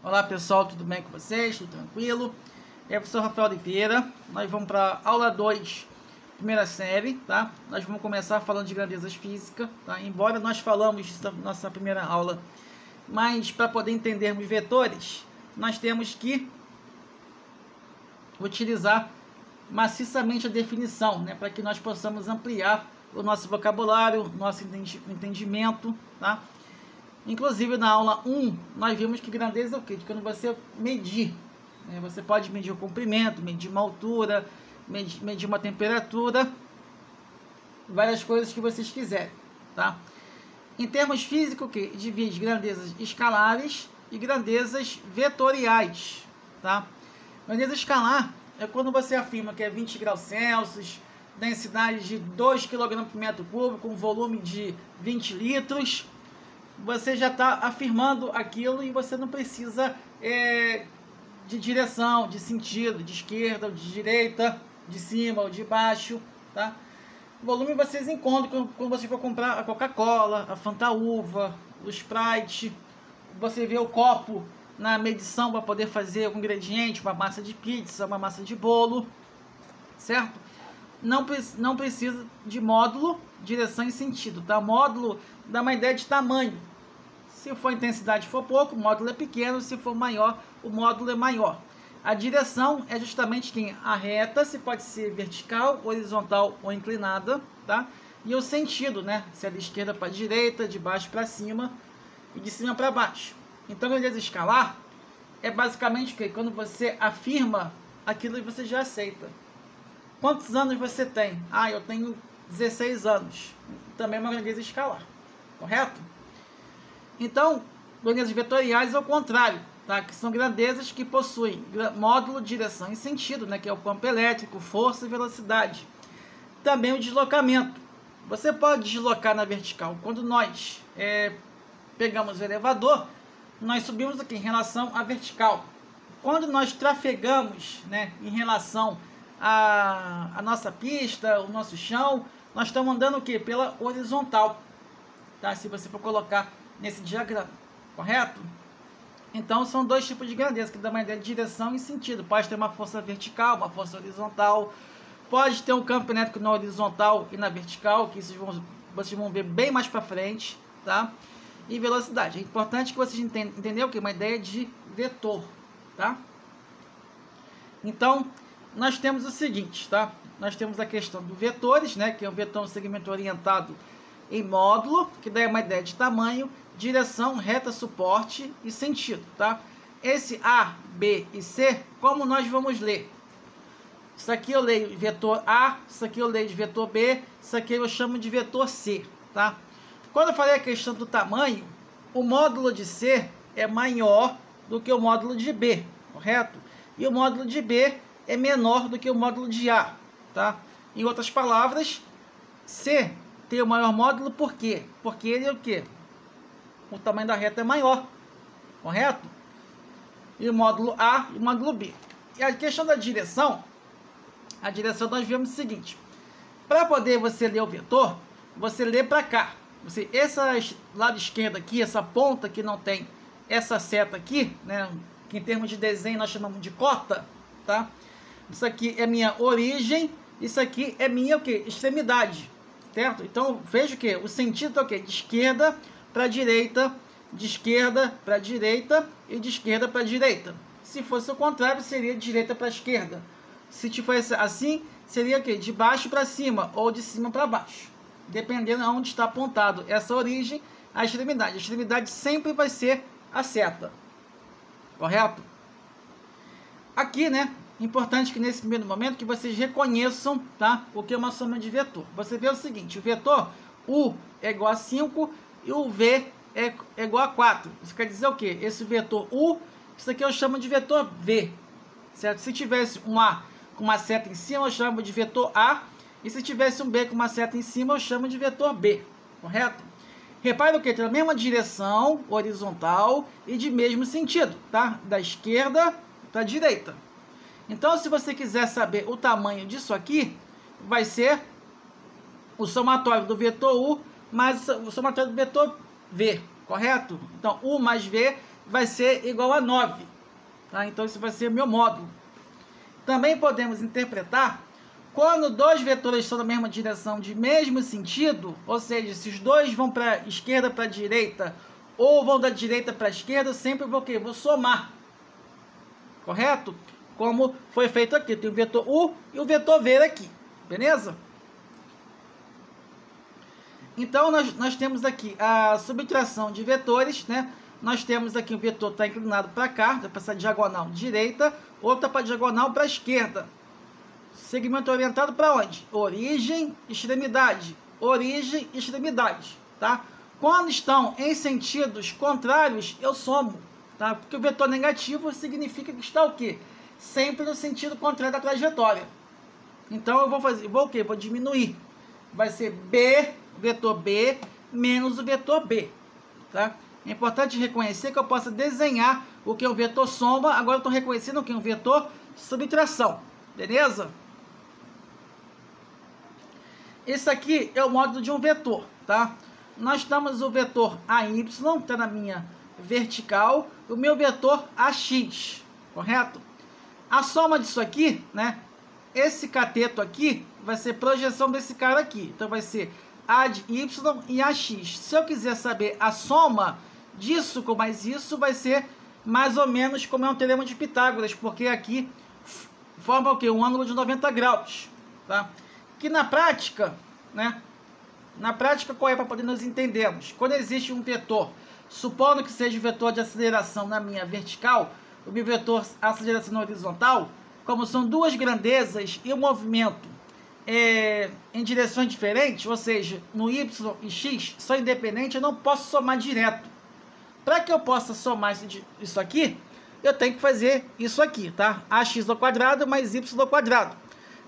Olá pessoal, tudo bem com vocês? Tudo tranquilo? É o professor Rafael Oliveira. Nós vamos para aula 2, primeira série, tá? Nós vamos começar falando de grandezas físicas, tá? Embora nós falamos na nossa primeira aula, mas para poder entendermos vetores, nós temos que utilizar maciçamente a definição, né? Para que nós possamos ampliar o nosso vocabulário, nosso entendimento, tá? Inclusive na aula 1, nós vimos que grandeza é o quê? De quando você medir. Né? Você pode medir o comprimento, medir uma altura, medir uma temperatura, várias coisas que vocês quiserem. Tá? Em termos físicos, o quê? Divide grandezas escalares e grandezas vetoriais. Tá? Grandeza escalar é quando você afirma que é 20 graus Celsius, densidade de 2 kg por metro cúbico, com volume de 20 litros. Você já está afirmando aquilo e você não precisa de direção, de sentido, de esquerda ou de direita, de cima ou de baixo, tá? O volume vocês encontram quando você for comprar a Coca-Cola, a Fanta Uva, o Sprite. Você vê o copo na medição para poder fazer um ingrediente, uma massa de pizza, uma massa de bolo, certo? Não precisa de módulo, direção e sentido, tá? Módulo dá uma ideia de tamanho. Se for intensidade for pouco, o módulo é pequeno. Se for maior, o módulo é maior. A direção é justamente quem? A reta, se pode ser vertical, horizontal ou inclinada, tá? E o sentido, né? Se é de esquerda para direita, de baixo para cima e de cima para baixo. Então, a grandeza escalar é basicamente o quê? Quando você afirma aquilo e você já aceita. Quantos anos você tem? Ah, eu tenho 16 anos. Também é uma grandeza escalar, correto? Então, grandezas vetoriais é o contrário, tá? Que são grandezas que possuem módulo, direção e sentido, né? Que é o campo elétrico, força e velocidade. Também o deslocamento. Você pode deslocar na vertical. Quando nós pegamos o elevador, nós subimos aqui em relação à vertical. Quando nós trafegamos, né, em relação à nossa pista, o nosso chão, nós estamos andando o quê? Pela horizontal, tá? Se você for colocar nesse diagrama, correto? Então são dois tipos de grandeza que dá uma ideia de direção e sentido. Pode ter uma força vertical, uma força horizontal, pode ter um campo elétrico na horizontal e na vertical, que vocês vão ver bem mais para frente, tá? E velocidade. É importante que vocês entendam o que? Uma ideia de vetor, tá? Então nós temos o seguinte, tá? Nós temos a questão dos vetores, né? Que é um vetor, um segmento orientado em módulo, que dá uma ideia de tamanho, direção, reta, suporte e sentido, tá? Esse A, B e C, como nós vamos ler? Isso aqui eu leio de vetor A, isso aqui eu leio de vetor B, isso aqui eu chamo de vetor C, tá? Quando eu falei a questão do tamanho, o módulo de C é maior do que o módulo de B, correto? E o módulo de B é menor do que o módulo de A, tá? Em outras palavras, C tem o maior módulo, por quê? Porque ele é o quê? O tamanho da reta é maior, correto? E o módulo A e o módulo B. E a questão da direção, a direção nós vemos o seguinte: para poder você ler o vetor, você lê para cá. Esse lado esquerdo aqui, essa ponta que não tem essa seta aqui, né? Que em termos de desenho nós chamamos de cota, tá? Isso aqui é minha origem, isso aqui é minha o quê? Extremidade. Certo? Então veja que o sentido é o quê? De esquerda para direita, de esquerda para direita e de esquerda para direita. Se fosse o contrário, seria de direita para esquerda. Se fosse assim, seria o quê? De baixo para cima ou de cima para baixo. Dependendo de onde está apontado essa origem, a extremidade. A extremidade sempre vai ser a seta. Correto? Aqui, né? Importante que nesse primeiro momento que vocês reconheçam, tá? O que é uma soma de vetor. Você vê o seguinte: o vetor U é igual a 5 e o V é igual a 4. Isso quer dizer o quê? Esse vetor U, isso aqui eu chamo de vetor V, certo? Se tivesse um A com uma seta em cima, eu chamo de vetor A. E se tivesse um B com uma seta em cima, eu chamo de vetor B, correto? Repare o que? Tem a mesma direção horizontal e de mesmo sentido, tá? Da esquerda para a direita. Então, se você quiser saber o tamanho disso aqui, vai ser o somatório do vetor U mais o somatório do vetor V, correto? Então, U mais V vai ser igual a 9. Tá? Então, isso vai ser meu módulo. Também podemos interpretar quando dois vetores estão na mesma direção de mesmo sentido, ou seja, se os dois vão para esquerda para direita ou vão da direita para a esquerda, eu sempre vou o quê? Vou somar. Correto? Como foi feito aqui. Tem o vetor U e o vetor V aqui. Beleza? Então, nós temos aqui a subtração de vetores, né? Nós temos aqui o vetor está inclinado para cá, para essa diagonal direita, outra para a diagonal para a esquerda. Segmento orientado para onde? Origem, extremidade. Origem, extremidade, tá? Quando estão em sentidos contrários, eu somo, tá? Porque o vetor negativo significa que está o quê? Sempre no sentido contrário da trajetória. Então, eu vou o quê? Vou diminuir. Vai ser B, vetor B, menos o vetor B, tá? É importante reconhecer que eu possa desenhar o que é um vetor soma, agora eu estou reconhecendo o que é um vetor subtração, beleza? Esse aqui é o módulo de um vetor, tá? Nós temos o vetor AY, está na minha vertical, o meu vetor AX, correto? A soma disso aqui, né? Esse cateto aqui vai ser projeção desse cara aqui. Então, vai ser A de Y e AX. Se eu quiser saber a soma disso com mais isso, vai ser mais ou menos como é um teorema de Pitágoras, porque aqui forma o quê? Um ângulo de 90 graus, tá? Que na prática, né? Na prática, qual é para poder nós entendermos? Quando existe um vetor, supondo que seja o vetor de aceleração na minha vertical, o meu vetor aceleração na horizontal, como são duas grandezas e o movimento em direções diferentes, ou seja, no Y e X são independentes, eu não posso somar direto. Para que eu possa somar isso aqui, eu tenho que fazer isso aqui, tá? AX ao quadrado mais Y ao quadrado.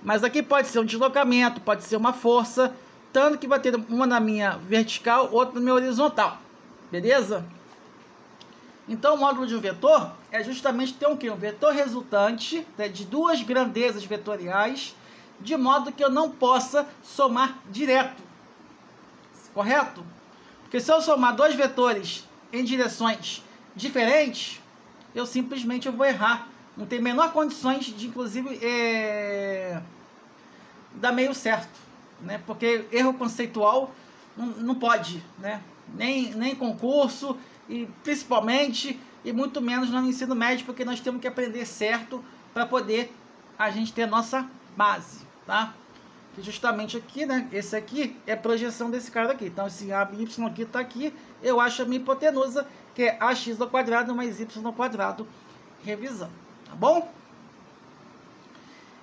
Mas aqui pode ser um deslocamento, pode ser uma força, tanto que vai ter uma na minha vertical, outra na minha horizontal. Beleza? Então, o módulo de um vetor é justamente ter um quê? Um vetor resultante, né, de duas grandezas vetoriais, de modo que eu não possa somar direto. Correto? Porque se eu somar dois vetores em direções diferentes, eu simplesmente vou errar. Não tem menor condições de, inclusive, dar meio certo, né? Porque erro conceitual não pode, né? Nem concurso, e principalmente, e muito menos no ensino médio, porque nós temos que aprender certo para poder a gente ter a nossa base, tá? Que justamente aqui, né? Esse aqui é projeção desse cara aqui. Então, esse AY aqui está aqui, eu acho a minha hipotenusa, que é AX ao quadrado mais Y ao quadrado, revisando, tá bom?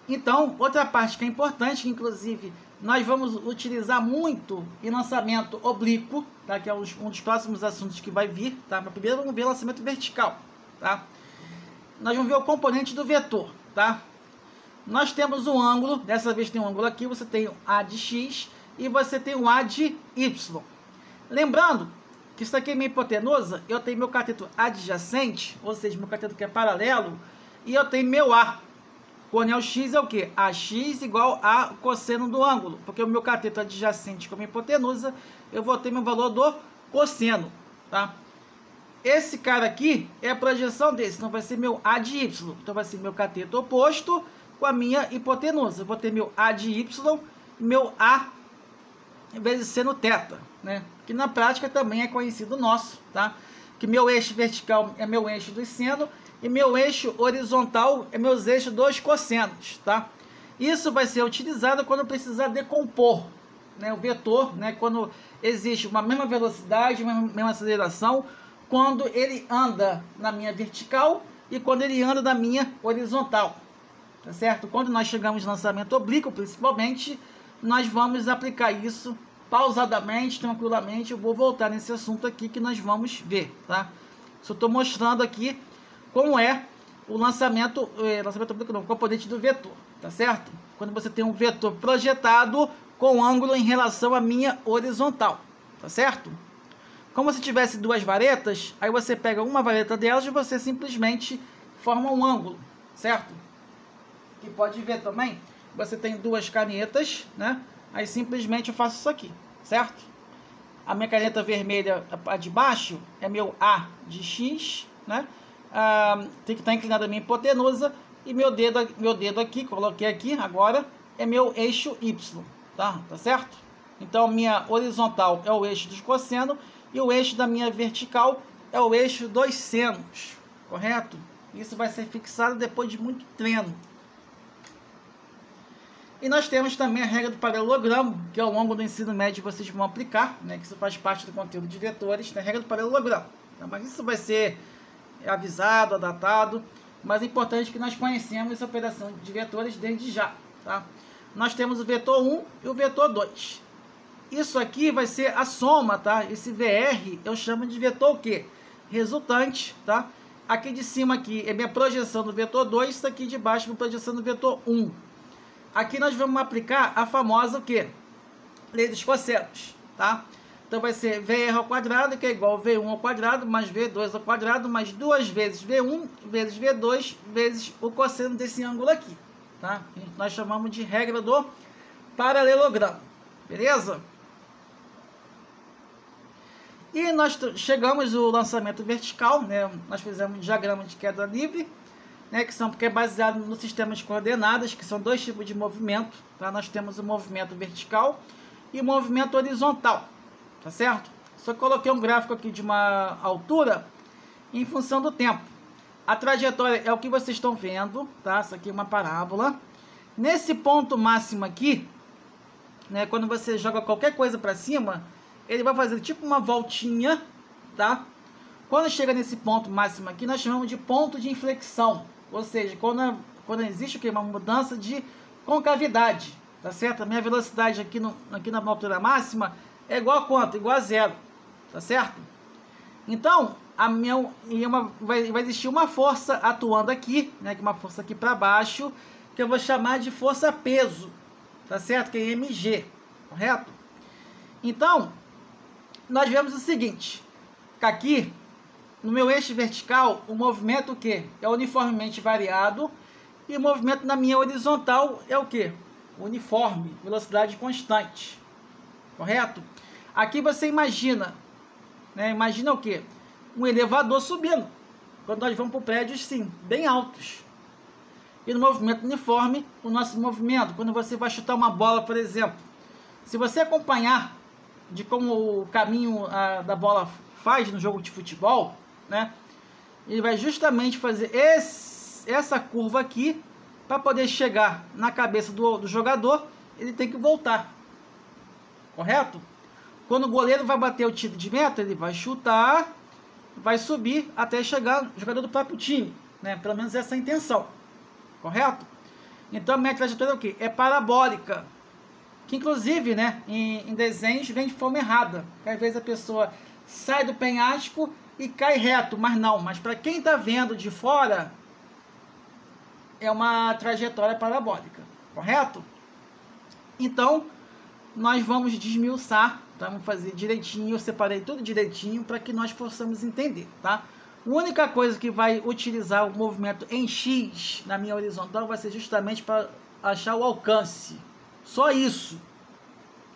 Então, outra parte que é importante, que inclusive nós vamos utilizar muito em lançamento oblíquo, tá? Que é um dos próximos assuntos que vai vir, tá? Mas primeiro vamos ver o lançamento vertical, tá? Nós vamos ver o componente do vetor, tá? Nós temos um ângulo, dessa vez tem um ângulo aqui, você tem o A de X e você tem o A de Y. Lembrando que isso aqui é minha hipotenusa, eu tenho meu cateto adjacente, ou seja, meu cateto que é paralelo, e eu tenho meu A. Coronel X é o quê? AX igual a cosseno do ângulo, porque o meu cateto adjacente com a minha hipotenusa, eu vou ter meu valor do cosseno, tá? Esse cara aqui é a projeção desse, então vai ser meu A de Y, então vai ser meu cateto oposto com a minha hipotenusa. Eu vou ter meu A de Y e meu A vezes seno θ, né? Que na prática também é conhecido nosso, tá? Que meu eixo vertical é meu eixo do seno e meu eixo horizontal é meus eixos dos cossenos, tá? Isso vai ser utilizado quando precisar decompor, né, o vetor, né, quando existe uma mesma velocidade, uma mesma aceleração, quando ele anda na minha vertical e quando ele anda na minha horizontal, tá certo? Quando nós chegamos no lançamento oblíquo, principalmente, nós vamos aplicar isso pausadamente, tranquilamente. Eu vou voltar nesse assunto aqui que nós vamos ver, tá? Só estou mostrando aqui como é o lançamento oblíquo não, o componente do vetor, tá certo? Quando você tem um vetor projetado com ângulo em relação à minha horizontal, tá certo? Como se tivesse duas varetas, aí você pega uma vareta delas e você simplesmente forma um ângulo, certo? E pode ver também, você tem duas canetas, né? Aí simplesmente eu faço isso aqui, certo? A minha caneta vermelha, a de baixo, é meu A de X né? Tem que estar inclinado a minha hipotenusa, e meu dedo aqui, coloquei aqui, agora é meu eixo Y, tá certo? Então, minha horizontal é o eixo dos cossenos, e o eixo da minha vertical é o eixo dos senos, correto? Isso vai ser fixado depois de muito treino. E nós temos também a regra do paralelogramo, que ao longo do ensino médio vocês vão aplicar, né? Que isso faz parte do conteúdo de vetores, a regra do paralelogramo. Então, mas isso vai ser avisado, adaptado, mas é importante que nós conhecemos essa operação de vetores desde já, tá? Nós temos o vetor 1 e o vetor 2. Isso aqui vai ser a soma, tá? Esse VR eu chamo de vetor o quê? Resultante, tá? Aqui de cima aqui é minha projeção do vetor 2, isso aqui de baixo é minha projeção do vetor 1. Aqui nós vamos aplicar a famosa o quê? Lei dos cossenos, tá? Então vai ser VR ao quadrado, que é igual a V1 ao quadrado, mais V2 ao quadrado, mais 2 vezes V1, vezes V2, vezes o cosseno desse ângulo aqui, tá? Nós chamamos de regra do paralelogramo, beleza? E nós chegamos ao lançamento vertical, né? Nós fizemos um diagrama de queda livre, né? Que é baseado no sistema de coordenadas, que são dois tipos de movimento, tá? Nós temos o movimento vertical e o movimento horizontal, tá certo? Só coloquei um gráfico aqui de uma altura em função do tempo. A trajetória é o que vocês estão vendo, tá? Isso aqui é uma parábola. Nesse ponto máximo aqui, né? Quando você joga qualquer coisa para cima, ele vai fazer tipo uma voltinha, tá? Quando chega nesse ponto máximo aqui, nós chamamos de ponto de inflexão. Ou seja, quando existe o que? Uma mudança de concavidade, tá certo? A minha velocidade aqui na altura máxima é igual a quanto? Igual a zero, tá certo? Então, vai existir uma força atuando aqui, né? Que é uma força aqui para baixo, que eu vou chamar de força-peso, tá certo? Que é mg, correto? Então, nós vemos o seguinte, que aqui, no meu eixo vertical, o movimento o quê? É uniformemente variado, e o movimento na minha horizontal é o quê? Uniforme, velocidade constante, correto? Aqui você imagina, né? Imagina o quê? Um elevador subindo, quando nós vamos para prédios, sim, bem altos. E no movimento uniforme, o nosso movimento, quando você vai chutar uma bola, por exemplo, se você acompanhar de como o caminho da bola faz no jogo de futebol, né? Ele vai justamente fazer essa curva aqui para poder chegar na cabeça do jogador. Ele tem que voltar, correto? Quando o goleiro vai bater o tiro de meta, ele vai chutar, vai subir até chegar no jogador do próprio time, né? Pelo menos essa é a intenção, correto? Então a minha trajetória é o quê? É parabólica. Que inclusive, né, em desenhos vem de forma errada. Que às vezes a pessoa sai do penhasco e cai reto, mas não. Mas para quem está vendo de fora, é uma trajetória parabólica, correto? Então, nós vamos desmiuçar, tá? Vamos fazer direitinho, eu separei tudo direitinho para que nós possamos entender, tá? A única coisa que vai utilizar o movimento em X na minha horizontal vai ser justamente para achar o alcance. Só isso,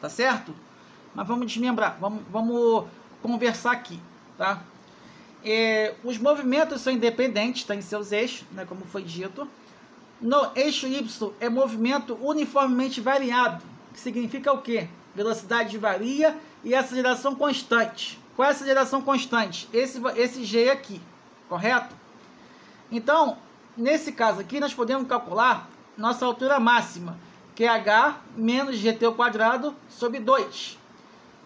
tá certo? Mas vamos desmembrar, vamos conversar aqui, tá? Os movimentos são independentes, tá, em seus eixos, né, como foi dito. No eixo Y é movimento uniformemente variado, que significa o quê? Velocidade varia e aceleração constante. Qual é a aceleração constante? Esse G aqui, correto? Então, nesse caso aqui, nós podemos calcular nossa altura máxima, que é h menos gt ao quadrado sobre 2.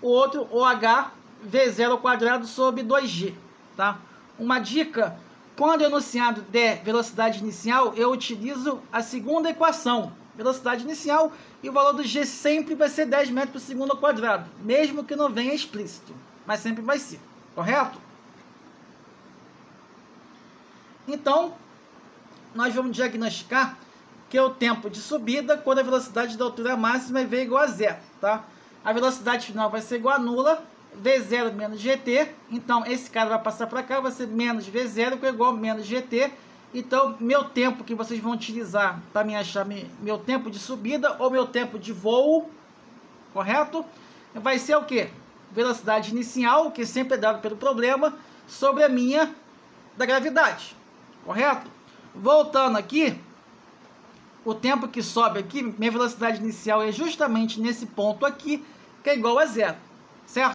O outro, OH, V0 ao quadrado sobre 2g, tá? Uma dica, quando eu enunciado der velocidade inicial, eu utilizo a segunda equação, velocidade inicial, e o valor do g sempre vai ser 10 metros por segundo ao quadrado, mesmo que não venha explícito, mas sempre vai ser, correto? Então, nós vamos diagnosticar que é o tempo de subida quando a velocidade da altura máxima é v igual a zero, tá? A velocidade final vai ser igual a nula, v0 menos gt, então esse cara vai passar para cá, vai ser menos v0, que é igual a menos gt. Então, meu tempo que vocês vão utilizar para me achar meu tempo de subida ou meu tempo de voo, correto? Vai ser o quê? Velocidade inicial, que sempre é dado pelo problema, sobre a minha da gravidade, correto? Voltando aqui, o tempo que sobe aqui, minha velocidade inicial é justamente nesse ponto aqui, que é igual a zero, certo?